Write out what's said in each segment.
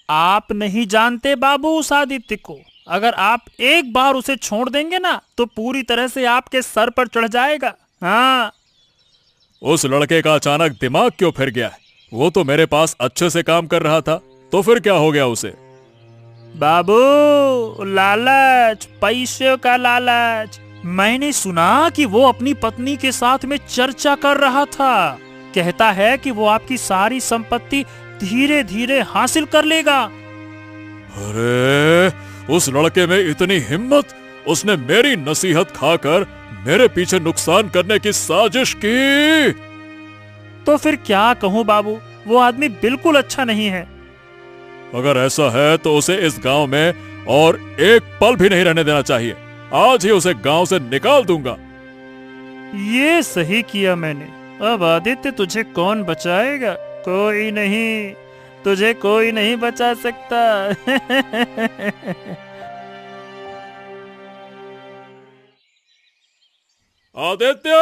आप नहीं जानते बाबू उस आदित्य को। अगर आप एक बार उसे छोड़ देंगे ना तो पूरी तरह से आपके सर पर चढ़ जाएगा। हाँ। उस लड़के का अचानक दिमाग क्यों फिर गया है? वो तो मेरे पास अच्छे से काम कर रहा था, तो फिर क्या हो गया उसे? बाबू, लालच, पैसे का लालच। मैंने सुना कि वो अपनी पत्नी के साथ में चर्चा कर रहा था। कहता है कि वो आपकी सारी संपत्ति धीरे धीरे हासिल कर लेगा। अरे, उस लड़के में इतनी हिम्मत! उसने मेरी नसीहत खाकर मेरे पीछे नुकसान करने की साजिश की। तो फिर क्या कहूँ बाबू, वो आदमी बिल्कुल अच्छा नहीं है। अगर ऐसा है तो उसे इस गांव में और एक पल भी नहीं रहने देना चाहिए। आज ही उसे गांव से निकाल दूंगा। ये सही किया मैंने। अब आदित्य तुझे कौन बचाएगा? कोई नहीं, तुझे कोई नहीं बचा सकता। आदित्य,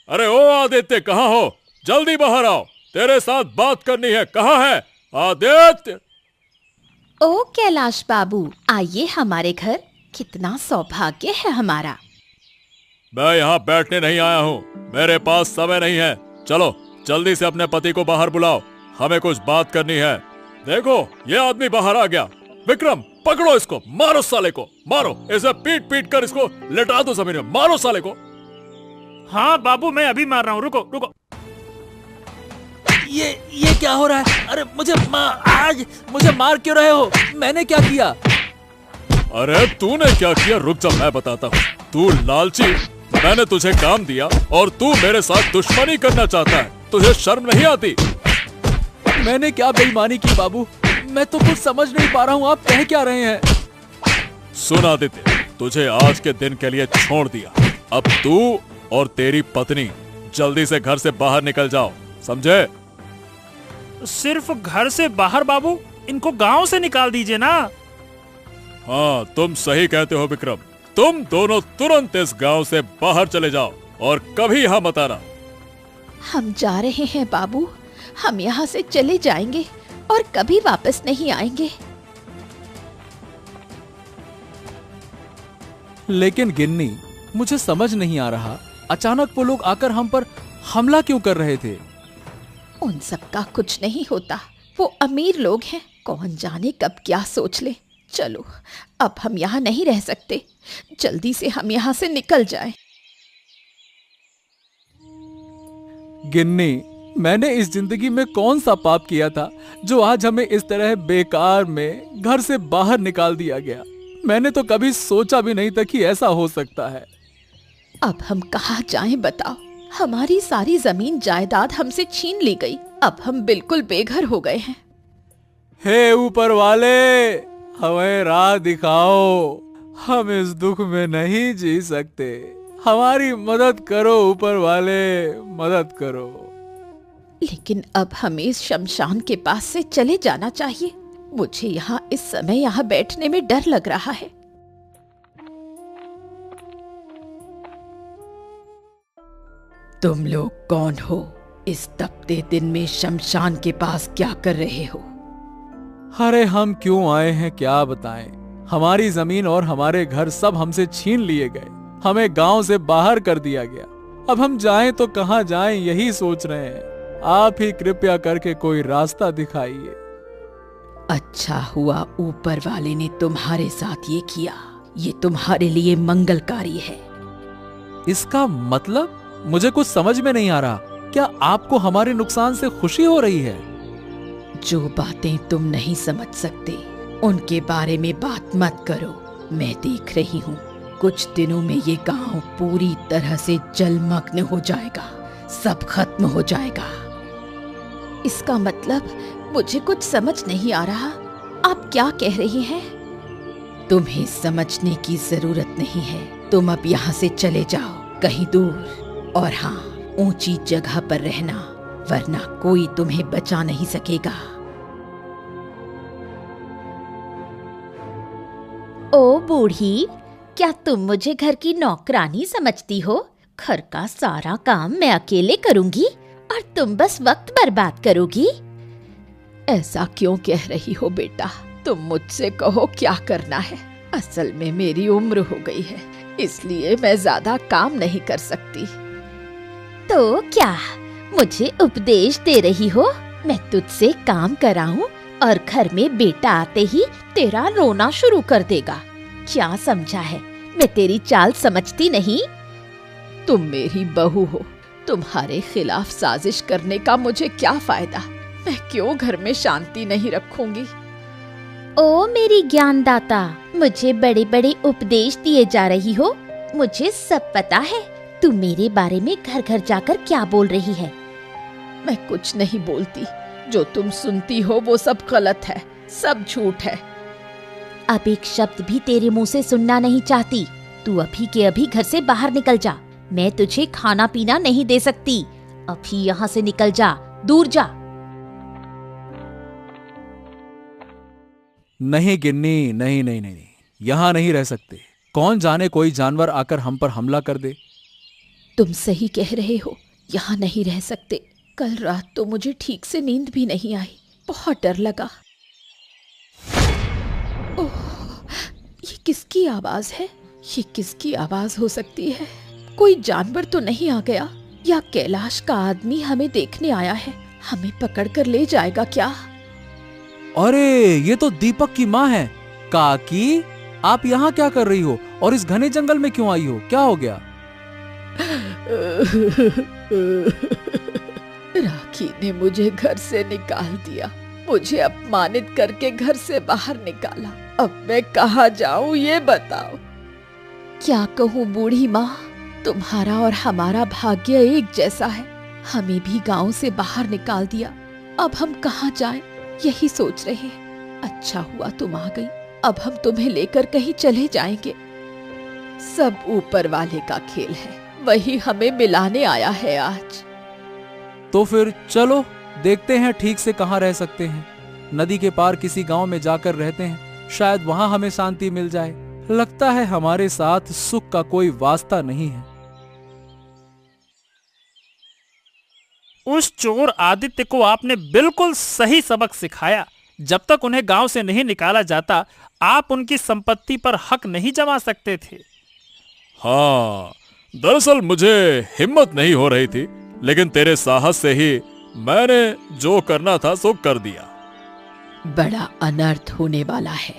अरे ओ आदित्य, कहाँ हो? जल्दी बाहर आओ, तेरे साथ बात करनी है। कहाँ है आदित्य? ओ कैलाश बाबू, आइए हमारे घर। कितना सौभाग्य है हमारा। मैं यहाँ बैठने नहीं आया हूँ, मेरे पास समय नहीं है। चलो जल्दी से अपने पति को बाहर बुलाओ, हमें कुछ बात करनी है। देखो, ये आदमी बाहर आ गया। विक्रम, पकड़ो इसको, मारो साले को, मारो इसे, पीट पीट कर इसको लेटा दो जमीन में, मारो साले को। हाँ बाबू, मैं अभी मार रहा हूँ, रुको रुको। ये क्या हो रहा है? अरे मुझे मार क्यों रहे हो? मैंने क्या किया? अरे तूने क्या किया? रुक जा, मैं बताता हूँ। तू लालची, मैंने तुझे काम दिया और तू मेरे साथ दुश्मनी करना चाहता है। तुझे शर्म नहीं आती? मैंने क्या बेईमानी की बाबू? मैं तो कुछ समझ नहीं पा रहा हूँ, आप कह क्या रहे हैं? सुन आदित्य, तुझे आज के दिन के लिए छोड़ दिया। अब तू और तेरी पत्नी जल्दी से घर से बाहर निकल जाओ, समझे? सिर्फ घर से बाहर बाबू? इनको गांव से निकाल दीजिए ना। हाँ, तुम सही कहते हो विक्रम। तुम दोनों तुरंत इस गांव से बाहर चले जाओ और कभी यहाँ मत आना। हम जा रहे हैं बाबू, हम यहाँ से चले जाएंगे और कभी वापस नहीं आएंगे। लेकिन गिन्नी, मुझे समझ नहीं आ रहा, अचानक वो लोग आकर हम पर हमला क्यों कर रहे थे? उन सब का कुछ नहीं होता, वो अमीर लोग हैं, कौन जाने कब क्या सोच ले। चलो, अब हम यहाँ नहीं रह सकते, जल्दी से हम यहाँ से निकल जाएं। गिन्नी, मैंने इस जिंदगी में कौन सा पाप किया था जो आज हमें इस तरह बेकार में घर से बाहर निकाल दिया गया? मैंने तो कभी सोचा भी नहीं था कि ऐसा हो सकता है। अब हम कहाँ जाएं बताओ? हमारी सारी जमीन जायदाद हमसे छीन ली गई। अब हम बिल्कुल बेघर हो गए हैं। हे ऊपर वाले, हमें राह दिखाओ, हम इस दुख में नहीं जी सकते। हमारी मदद करो ऊपर वाले, मदद करो। लेकिन अब हमें इस शमशान के पास से चले जाना चाहिए। मुझे यहाँ इस समय यहाँ बैठने में डर लग रहा है। तुम लोग कौन हो? इस तपते दिन में शमशान के पास क्या कर रहे हो? अरे हम क्यों आए हैं क्या बताएं? हमारी जमीन और हमारे घर सब हमसे छीन लिए गए। हमें गांव से बाहर कर दिया गया। अब हम जाएं तो कहां जाएं, यही सोच रहे हैं। आप ही कृपया करके कोई रास्ता दिखाइए। अच्छा हुआ ऊपर वाले ने तुम्हारे साथ ये किया। ये तुम्हारे लिए मंगलकारी है। इसका मतलब? मुझे कुछ समझ में नहीं आ रहा। क्या आपको हमारे नुकसान से खुशी हो रही है? जो बातें तुम नहीं समझ सकते उनके बारे में बात मत करो। मैं देख रही हूँ, कुछ दिनों में ये गांव पूरी तरह से जलमग्न हो जाएगा, सब खत्म हो जाएगा। इसका मतलब? मुझे कुछ समझ नहीं आ रहा। आप क्या कह रही हैं? तुम्हें समझने की जरूरत नहीं है। तुम अब यहाँ से चले जाओ कहीं दूर, और हाँ, ऊंची जगह पर रहना, वरना कोई तुम्हें बचा नहीं सकेगा। ओ बूढ़ी, क्या तुम मुझे घर की नौकरानी समझती हो? घर का सारा काम मैं अकेले करूंगी और तुम बस वक्त बर्बाद करोगी। ऐसा क्यों कह रही हो बेटा? तुम मुझसे कहो क्या करना है। असल में मेरी उम्र हो गई है, इसलिए मैं ज्यादा काम नहीं कर सकती। तो क्या मुझे उपदेश दे रही हो? मैं तुझसे काम कराऊं और घर में बेटा आते ही तेरा रोना शुरू कर देगा। क्या समझा है? मैं तेरी चाल समझती नहीं। तुम मेरी बहू हो, तुम्हारे खिलाफ साजिश करने का मुझे क्या फायदा? मैं क्यों घर में शांति नहीं रखूंगी? ओ मेरी ज्ञानदाता, मुझे बड़े बड़े उपदेश दिए जा रही हो। मुझे सब पता है तू मेरे बारे में घर घर जाकर क्या बोल रही है। मैं कुछ नहीं बोलती, जो तुम सुनती हो वो सब गलत है, सब झूठ है। अब एक शब्द भी तेरे मुंह से सुनना नहीं चाहती। तू अभी के अभी घर से बाहर निकल जा। मैं तुझे खाना पीना नहीं दे सकती। अभी यहाँ से निकल जा, दूर जा। नहीं गिन्नी, नहीं नहीं नहीं, यहाँ नहीं रह सकते। कौन जाने कोई जानवर आकर हम पर हमला कर दे। तुम सही कह रहे हो, यहाँ नहीं रह सकते। कल रात तो मुझे ठीक से नींद भी नहीं आई, बहुत डर लगा। ओह, ये किसकी आवाज है? ये किसकी आवाज हो सकती है? कोई जानवर तो नहीं आ गया, या कैलाश का आदमी हमें देखने आया है, हमें पकड़कर ले जाएगा क्या? अरे ये तो दीपक की माँ है। काकी, आप यहाँ क्या कर रही हो और इस घने जंगल में क्यों आई हो? क्या हो गया? राखी ने मुझे घर से निकाल दिया, मुझे अपमानित करके घर से बाहर निकाला। अब मैं कहाँ जाऊँ ये बताओ। क्या कहूँ बूढ़ी माँ, तुम्हारा और हमारा भाग्य एक जैसा है। हमें भी गांव से बाहर निकाल दिया, अब हम कहाँ जाएं, यही सोच रहे हैं। अच्छा हुआ तुम आ गई, अब हम तुम्हें लेकर कहीं चले जाएंगे। सब ऊपर वाले का खेल है, वही हमें मिलाने आया है आज। तो फिर चलो देखते हैं ठीक से कहाँ रह सकते हैं। नदी के पार किसी गांव में जाकर रहते हैं, शायद वहां हमें शांति मिल जाए। लगता है हमारे साथ सुख का कोई वास्ता नहीं है। उस चोर आदित्य को आपने बिल्कुल सही सबक सिखाया। जब तक उन्हें गांव से नहीं निकाला जाता, आप उनकी संपत्ति पर हक नहीं जमा सकते थे। हाँ, दरअसल मुझे हिम्मत नहीं हो रही थी, लेकिन तेरे साहस से ही मैंने जो करना था सो कर दिया। बड़ा अनर्थ होने वाला है,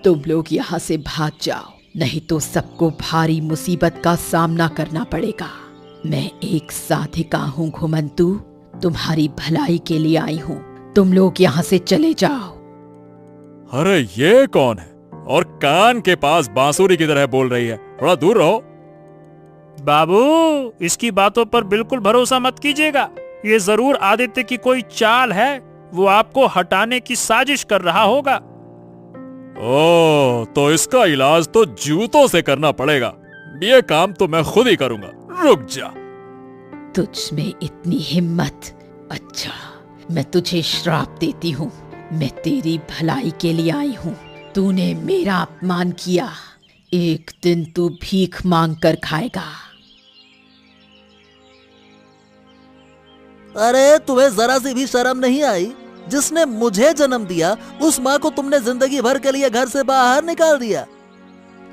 तुम लोग यहाँ से भाग जाओ, नहीं तो सबको भारी मुसीबत का सामना करना पड़ेगा। मैं एक साधिका हूँ घुमंतु, तुम्हारी भलाई के लिए आई हूँ। तुम लोग यहाँ से चले जाओ। अरे ये कौन है और कान के पास बांसुरी की तरह बोल रही है? थोड़ा दूर रहो। बाबू, इसकी बातों पर बिल्कुल भरोसा मत कीजिएगा। ये जरूर आदित्य की कोई चाल है, वो आपको हटाने की साजिश कर रहा होगा। ओह, तो इसका इलाज तो जूतों से करना पड़ेगा। ये काम तो मैं खुद ही करूंगा। रुक जा। तुझ में इतनी हिम्मत? अच्छा, मैं तुझे श्राप देती हूँ। मैं तेरी भलाई के लिए आई हूँ। तूने मेरा अपमान किया, एक दिन तू भीख मांग कर खाएगा। अरे तुम्हें जरा सी भी शर्म नहीं आई? जिसने मुझे जन्म दिया उस माँ को तुमने जिंदगी भर के लिए घर से बाहर निकाल दिया।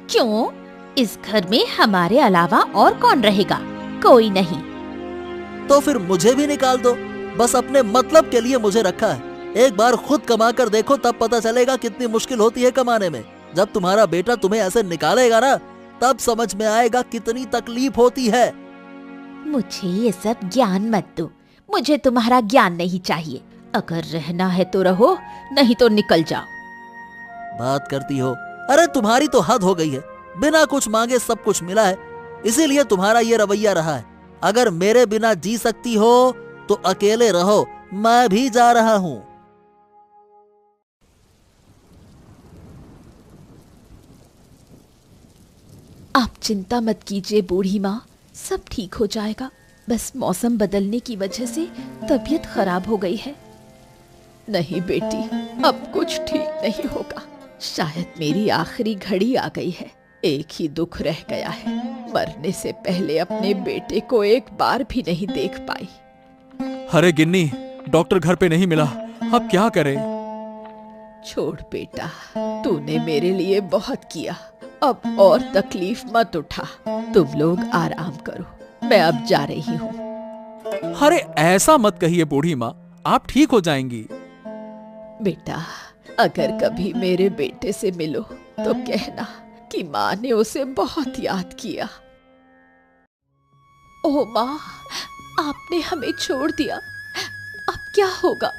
क्यों? इस घर में हमारे अलावा और कौन रहेगा? कोई नहीं। तो फिर मुझे भी निकाल दो, बस अपने मतलब के लिए मुझे रखा है। एक बार खुद कमा कर देखो, तब पता चलेगा कितनी मुश्किल होती है कमाने में। जब तुम्हारा बेटा तुम्हें ऐसे निकालेगा ना, तब समझ में आएगा कितनी तकलीफ होती है। मुझे ये सब ज्ञान मत दो, मुझे तुम्हारा ज्ञान नहीं चाहिए। अगर रहना है तो रहो, नहीं तो निकल जाओ। बात करती हो? अरे तुम्हारी तो हद हो गई है, बिना कुछ मांगे सब कुछ मिला है, इसीलिए तुम्हारा ये रवैया रहा है। अगर मेरे बिना जी सकती हो तो अकेले रहो, मैं भी जा रहा हूँ। आप चिंता मत कीजिए बूढ़ी माँ, सब ठीक हो जाएगा। बस मौसम बदलने की वजह से तबीयत खराब हो गई है। नहीं बेटी, अब कुछ ठीक नहीं होगा। शायद मेरी आखिरी घड़ी आ गई है। एक ही दुख रह गया है, मरने से पहले अपने बेटे को एक बार भी नहीं देख पाई। अरे गिन्नी, डॉक्टर घर पे नहीं मिला, अब क्या करें? छोड़ बेटा, तूने मेरे लिए बहुत किया, अब और तकलीफ मत उठा। तुम लोग आराम करो, मैं अब जा रही हूँ। अरे ऐसा मत कहिए बूढ़ी माँ, आप ठीक हो जाएंगी। बेटा, अगर कभी मेरे बेटे से मिलो तो कहना कि माँ ने उसे बहुत याद किया। ओ माँ, आपने हमें छोड़ दिया, अब क्या होगा?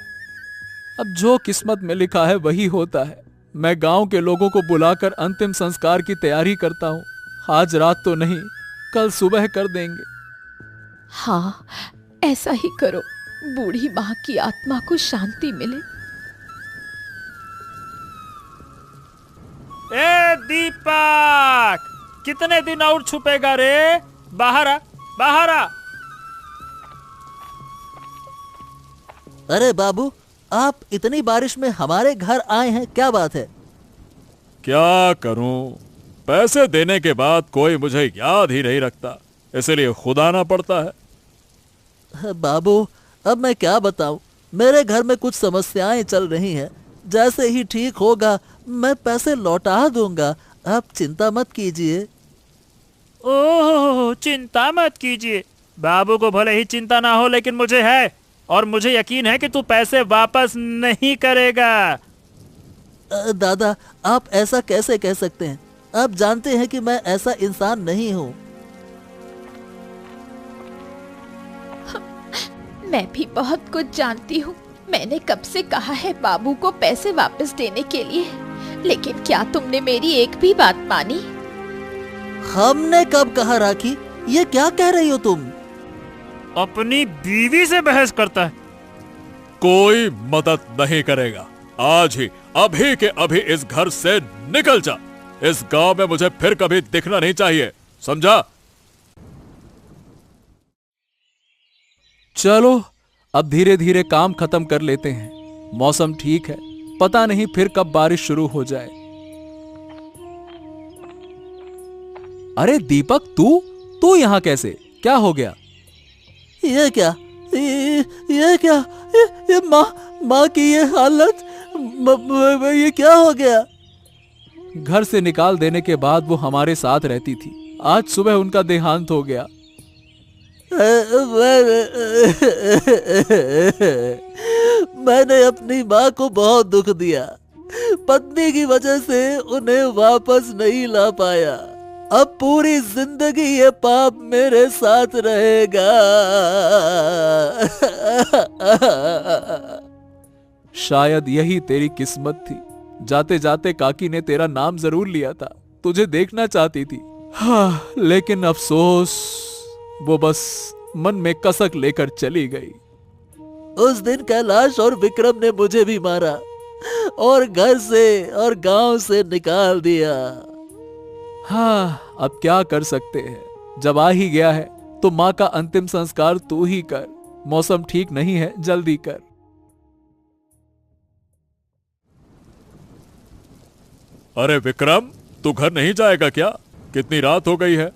अब जो किस्मत में लिखा है वही होता है। मैं गांव के लोगों को बुलाकर अंतिम संस्कार की तैयारी करता हूँ। आज रात तो नहीं, कल सुबह कर देंगे। हाँ, ऐसा ही करो, बूढ़ी माँ की आत्मा को शांति मिले। ए दीपक, कितने दिन और छुपेगा रे? बाहर आ, बाहर आ। अरे बाबू, आप इतनी बारिश में हमारे घर आए हैं, क्या बात है? क्या करूं, पैसे देने के बाद कोई मुझे याद ही नहीं रखता, इसलिए खुद आना पड़ता है। बाबू, अब मैं क्या बताऊं, मेरे घर में कुछ समस्याएं चल रही हैं। जैसे ही ठीक होगा मैं पैसे लौटा दूंगा, आप चिंता मत कीजिए। ओह, चिंता मत कीजिए। बाबू को भले ही चिंता ना हो, लेकिन मुझे है, और मुझे यकीन है कि तू पैसे वापस नहीं करेगा। दादा, आप ऐसा कैसे कह सकते हैं? आप जानते हैं कि मैं ऐसा इंसान नहीं हूँ। मैं भी बहुत कुछ जानती हूँ। मैंने कब से कहा है बाबू को पैसे वापस देने के लिए, लेकिन क्या तुमने मेरी एक भी बात मानी? हमने कब कहा राखी? ये क्या कह रही हो तुम? अपनी बीवी से बहस करता है। कोई मदद नहीं करेगा। आज ही, अभी के अभी इस घर से निकल जा। इस गांव में मुझे फिर कभी दिखना नहीं चाहिए, समझा? चलो अब धीरे धीरे काम खत्म कर लेते हैं। मौसम ठीक है, पता नहीं फिर कब बारिश शुरू हो जाए। अरे दीपक, तू यहाँ कैसे? क्या हो गया? ये क्या? ये क्या? ये माँ की ये हालत, ये क्या हो गया? घर से निकाल देने के बाद वो हमारे साथ रहती थी। आज सुबह उनका देहांत हो गया। मैंने अपनी माँ को बहुत दुख दिया। पत्नी की वजह से उन्हें वापस नहीं ला पाया। अब पूरी जिंदगी ये पाप मेरे साथ रहेगा। शायद यही तेरी किस्मत थी। जाते जाते काकी ने तेरा नाम जरूर लिया था, तुझे देखना चाहती थी। हाँ, लेकिन अफसोस, वो बस मन में कसक लेकर चली गई। उस दिन कैलाश और विक्रम ने मुझे भी मारा और घर से और गांव से निकाल दिया। हाँ, अब क्या कर सकते हैं। जब आ ही गया है तो माँ का अंतिम संस्कार तू ही कर। मौसम ठीक नहीं है, जल्दी कर। अरे विक्रम, तू घर नहीं जाएगा क्या? कितनी रात हो गई है।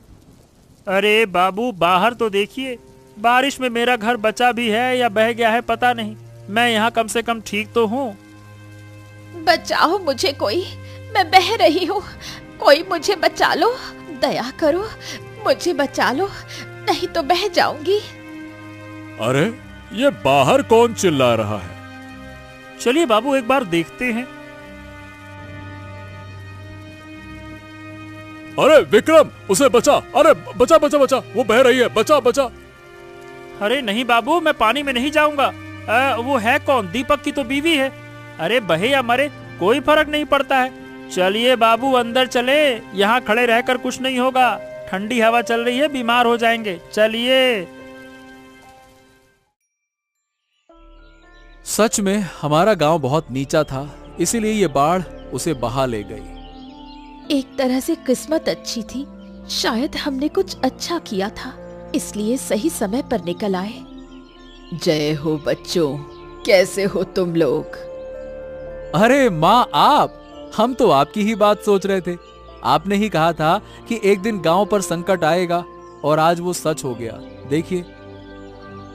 अरे बाबू, बाहर तो देखिए, बारिश में मेरा घर बचा भी है या बह गया है पता नहीं। मैं यहाँ कम से कम ठीक तो हूँ। बचाओ मुझे कोई, मैं बह रही हूँ, कोई मुझे बचा लो, दया करो, मुझे बचा लो, नहीं तो बह जाऊंगी। अरे ये बाहर कौन चिल्ला रहा है? चलिए बाबू, एक बार देखते हैं। अरे विक्रम, उसे बचा। अरे बचा बचा बचा, वो बह रही है, बचा बचा। अरे नहीं बाबू, मैं पानी में नहीं जाऊंगा। वो है कौन? दीपक की तो बीवी है। अरे बहे या मरे कोई फर्क नहीं पड़ता है। चलिए बाबू, अंदर चले, यहाँ खड़े रहकर कुछ नहीं होगा। ठंडी हवा चल रही है, बीमार हो जाएंगे। चलिए। सच में हमारा गांव बहुत नीचा था, इसीलिए ये बाढ़ उसे बहा ले गई। एक तरह से किस्मत अच्छी थी, शायद हमने कुछ अच्छा किया था, इसलिए सही समय पर निकल आए। जय हो बच्चों, कैसे हो तुम लोग? अरे माँ, आप? हम तो आपकी ही बात सोच रहे थे। आपने ही कहा था कि एक दिन गांव पर संकट आएगा, और आज वो सच हो गया। देखिए,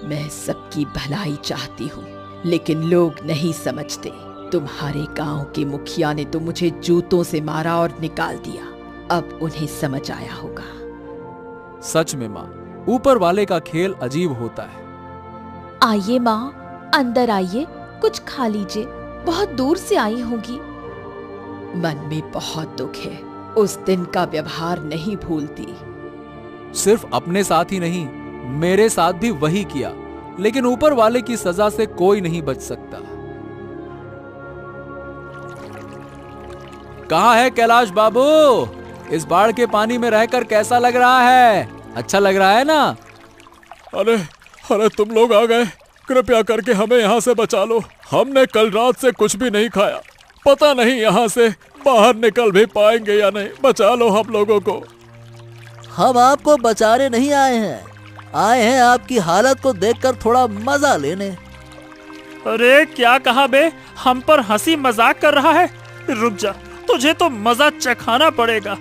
मैं सबकी भलाई चाहती हूँ, लेकिन लोग नहीं समझते। तुम्हारे गांव के मुखिया ने तो मुझे जूतों से मारा और निकाल दिया। अब उन्हें समझ आया होगा। सच में माँ, ऊपर वाले का खेल अजीब होता है। आइए माँ, अंदर आइए, कुछ खा लीजिए, बहुत दूर से आई होंगी। मन में बहुत दुख है, उस दिन का व्यवहार नहीं भूलती। सिर्फ अपने साथ ही नहीं, मेरे साथ भी वही किया, लेकिन ऊपर वाले की सजा से कोई नहीं बच सकता। कहाँ है कैलाश बाबू? इस बाढ़ के पानी में रहकर कैसा लग रहा है? अच्छा लग रहा है ना? अरे अरे, तुम लोग आ गए। कृपया करके हमें यहाँ से बचा लो। हमने कल रात से कुछ भी नहीं खाया, पता नहीं यहाँ से बाहर निकल भी पाएंगे या नहीं। बचा लो हम लोगों को। हम आपको बचाने नहीं आए हैं, आए हैं आपकी हालत को देखकर थोड़ा मजा लेने। अरे क्या कहा बे? हम पर हंसी मजाक कर रहा है? रुक जा, तुझे तो मजा चखाना पड़ेगा।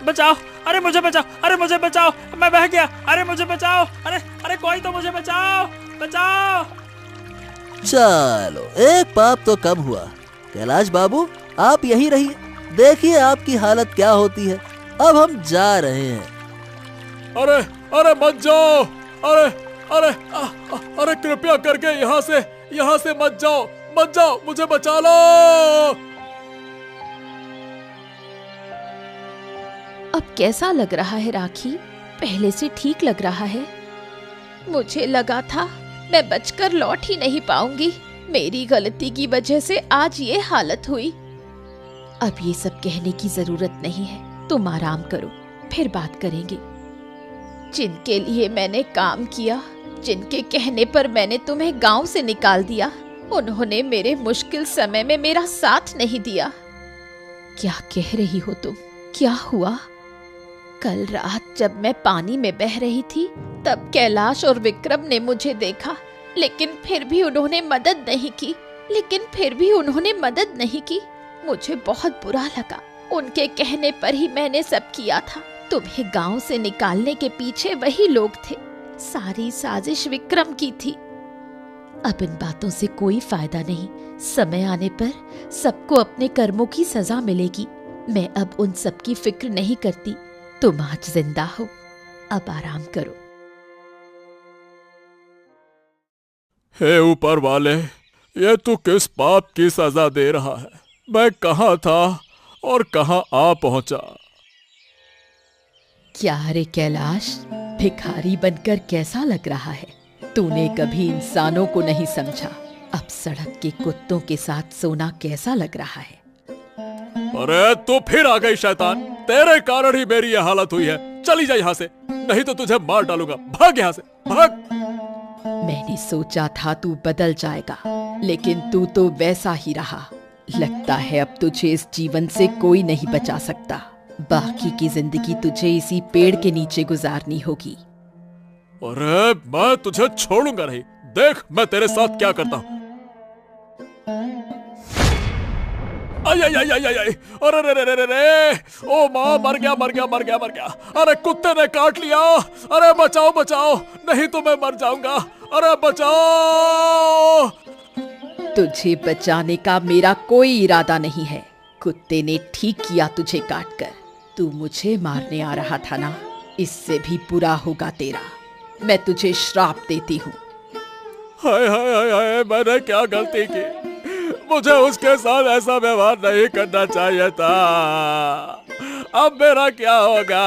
बचाओ, अरे मुझे बचाओ, अरे मुझे बचाओ, मैं बह गया, अरे मुझे बचाओ, अरे अरे कोई तो मुझे बचाओ, बचाओ। चलो, एक पाप तो कम हुआ। कैलाश बाबू, आप यहीं रहिए, देखिए आपकी हालत क्या होती है। अब हम जा रहे हैं। अरे अरे मत जाओ, अरे अरे अरे कृपया करके यहाँ से मत जाओ, मत जाओ, मुझे बचा लो। अब कैसा लग रहा है राखी? पहले से ठीक लग रहा है। मुझे लगा था मैं बचकर लौट ही नहीं पाऊंगी। मेरी गलती की वजह से आज ये हालत हुई। अब ये सब कहने की जरूरत नहीं है, तुम आराम करो, फिर बात करेंगे। जिनके लिए मैंने काम किया, जिनके कहने पर मैंने तुम्हें गांव से निकाल दिया, उन्होंने मेरे मुश्किल समय में मेरा साथ नहीं दिया। क्या कह रही हो तुम? क्या हुआ? कल रात जब मैं पानी में बह रही थी, तब कैलाश और विक्रम ने मुझे देखा, लेकिन फिर भी उन्होंने मदद नहीं की। मुझे बहुत बुरा लगा। उनके कहने पर ही मैंने सब किया था। तुम्हें गांव से निकालने के पीछे वही लोग थे। सारी साजिश विक्रम की थी। अब इन बातों से कोई फायदा नहीं। समय आने पर सबको अपने कर्मों की सजा मिलेगी। मैं अब उन सब की फिक्र नहीं करती। तुम आज जिंदा हो, अब आराम करो। हे ऊपर वाले, ये तू किस पाप की सजा दे रहा है? मैं कहाँ था और कहाँ आ पहुंचा? क्या रे कैलाश, भिखारी बनकर कैसा लग रहा है? तूने कभी इंसानों को नहीं समझा, अब सड़क के कुत्तों के साथ सोना कैसा लग रहा है? अरे तू फिर आ गई शैतान, तेरे कारण ही मेरी ये हालत हुई है। चली जा यहाँ से, नहीं तो तुझे मार डालूंगा। भाग यहाँ से, भाग। मैंने सोचा था तू बदल जाएगा, लेकिन तू तो वैसा ही रहा। लगता है अब तुझे इस जीवन से कोई नहीं बचा सकता। बाकी की जिंदगी तुझे इसी पेड़ के नीचे गुजारनी होगी। अरे मैं तुझे छोड़ूंगा नहीं, देख मैं तेरे साथ क्या करता हूँ। आई आई आई आई आई, अरे रे रे रे रे, ओ माँ, मर गया। अरे कुत्ते ने काट लिया। अरे बचाओ बचाओ, नहीं तो मैं मर जाऊंगा। अरे बचाओ। तुझे बचाने का मेरा कोई इरादा नहीं है। कुत्ते ने ठीक किया तुझे काटकर। तू मुझे मारने आ रहा था ना, इससे भी बुरा होगा तेरा। मैं तुझे श्राप देती हूँ। हाय हाय हाय हाय, मैंने क्या गलती की? मुझे उसके साथ ऐसा व्यवहार नहीं करना चाहिए था। अब मेरा क्या होगा?